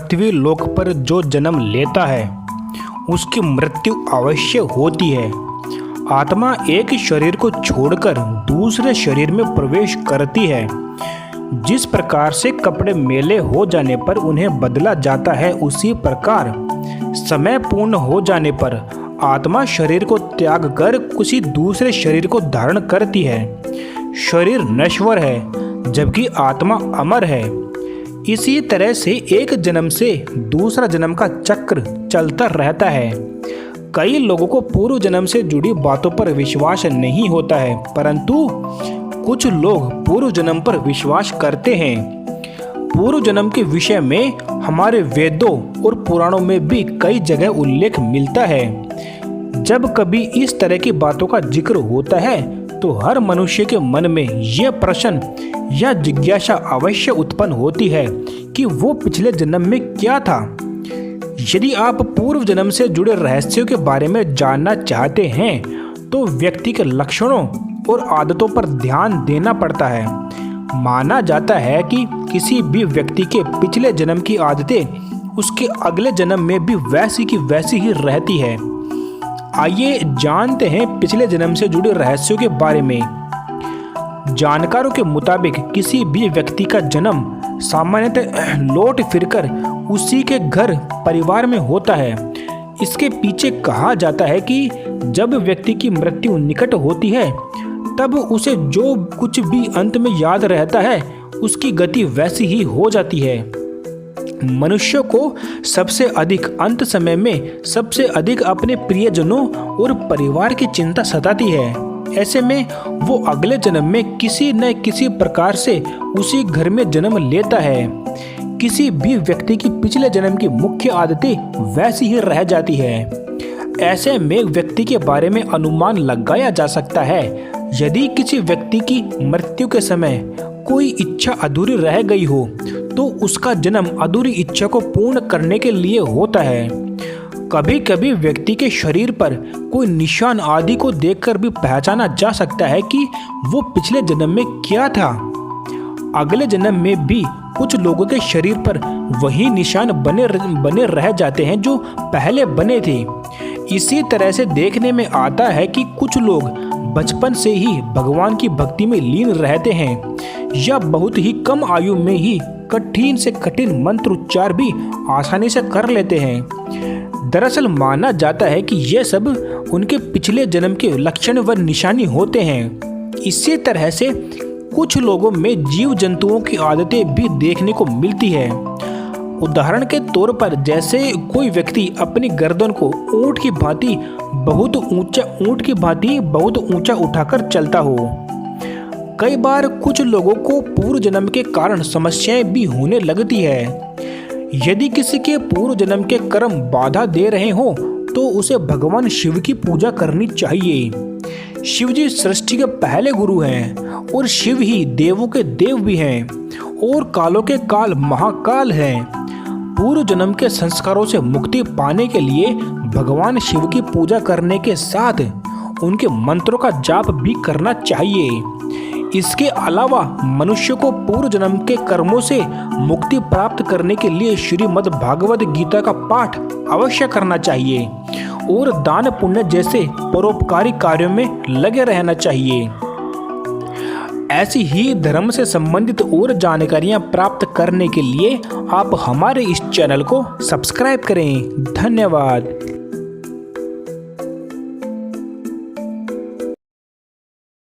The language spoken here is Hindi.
पृथ्वी लोक पर जो जन्म लेता है उसकी मृत्यु अवश्य होती है। आत्मा एक शरीर को छोड़कर दूसरे शरीर में प्रवेश करती है। जिस प्रकार से कपड़े मैले हो जाने पर उन्हें बदला जाता है, उसी प्रकार समय पूर्ण हो जाने पर आत्मा शरीर को त्याग कर किसी दूसरे शरीर को धारण करती है। शरीर नश्वर है जबकि आत्मा अमर है। इसी तरह से एक जन्म से दूसरा जन्म का चक्र चलता रहता है। कई लोगों को पूर्व जन्म से जुड़ी बातों पर विश्वास नहीं होता है, परंतु कुछ लोग पूर्व जन्म पर विश्वास करते हैं। पूर्व जन्म के विषय में हमारे वेदों और पुराणों में भी कई जगह उल्लेख मिलता है। जब कभी इस तरह की बातों का जिक्र होता है तो हर मनुष्य के मन में यह प्रश्न या जिज्ञासा अवश्य उत्पन्न होती है कि वो पिछले जन्म में क्या था। यदि आप पूर्व जन्म से जुड़े रहस्यों के बारे में जानना चाहते हैं तो व्यक्ति के लक्षणों और आदतों पर ध्यान देना पड़ता है। माना जाता है कि किसी भी व्यक्ति के पिछले जन्म की आदतें उसके अगले जन्म में भी वैसी की वैसी ही रहती है। आइए जानते हैं पिछले जन्म से जुड़े रहस्यों के बारे में। जानकारों के मुताबिक किसी भी व्यक्ति का जन्म सामान्यतः लौट फिरकर उसी के घर परिवार में होता है। इसके पीछे कहा जाता है कि जब व्यक्ति की मृत्यु निकट होती है तब उसे जो कुछ भी अंत में याद रहता है उसकी गति वैसी ही हो जाती है। मनुष्य को सबसे अधिक अंत समय में सबसे अधिक अपने प्रियजनों और परिवार की चिंता सताती है। ऐसे में वो अगले जन्म में किसी न किसी प्रकार से उसी घर में जन्म लेता है। किसी भी व्यक्ति की पिछले जन्म की मुख्य आदतें वैसी ही रह जाती है। ऐसे में व्यक्ति के बारे में अनुमान लगाया जा सकता है। यदि किसी व्यक्ति की मृत्यु के समय कोई इच्छा अधूरी रह गई हो तो उसका जन्म अधूरी इच्छा को पूर्ण करने के लिए होता है। कभी कभी व्यक्ति के शरीर पर कोई निशान आदि को देखकर भी पहचाना जा सकता है कि वो पिछले जन्म में क्या था। अगले जन्म में भी कुछ लोगों के शरीर पर वही निशान बने रह जाते हैं जो पहले बने थे। इसी तरह से देखने में आता है कि कुछ लोग बचपन से ही भगवान की भक्ति में लीन रहते हैं या बहुत ही कम आयु में ही कठिन से कठिन मंत्र उच्चार भी आसानी से कर लेते हैं। दरअसल माना जाता है कि ये सब उनके पिछले जन्म के लक्षण व निशानी होते हैं। इसी तरह से कुछ लोगों में जीव जंतुओं की आदतें भी देखने को मिलती है। उदाहरण के तौर पर जैसे कोई व्यक्ति अपनी गर्दन को ऊंट की भांति बहुत ऊंचा उठाकर चलता हो। कई बार कुछ लोगों को पूर्व जन्म के कारण समस्याएं भी होने लगती है। यदि किसी के पूर्व जन्म के कर्म बाधा दे रहे हो तो उसे भगवान शिव की पूजा करनी चाहिए। शिव जी सृष्टि के पहले गुरु हैं और शिव ही देवों के देव भी हैं और कालों के काल महाकाल हैं। पूर्व जन्म के संस्कारों से मुक्ति पाने के लिए भगवान शिव की पूजा करने के साथ उनके मंत्रों का जाप भी करना चाहिए। इसके अलावा मनुष्य को पूर्व जन्म के कर्मों से मुक्ति प्राप्त करने के लिए श्रीमद् भागवत गीता का पाठ अवश्य करना चाहिए और दान पुण्य जैसे परोपकारी कार्यों में लगे रहना चाहिए। ऐसी ही धर्म से संबंधित और जानकारियां प्राप्त करने के लिए आप हमारे इस चैनल को सब्सक्राइब करें। धन्यवाद।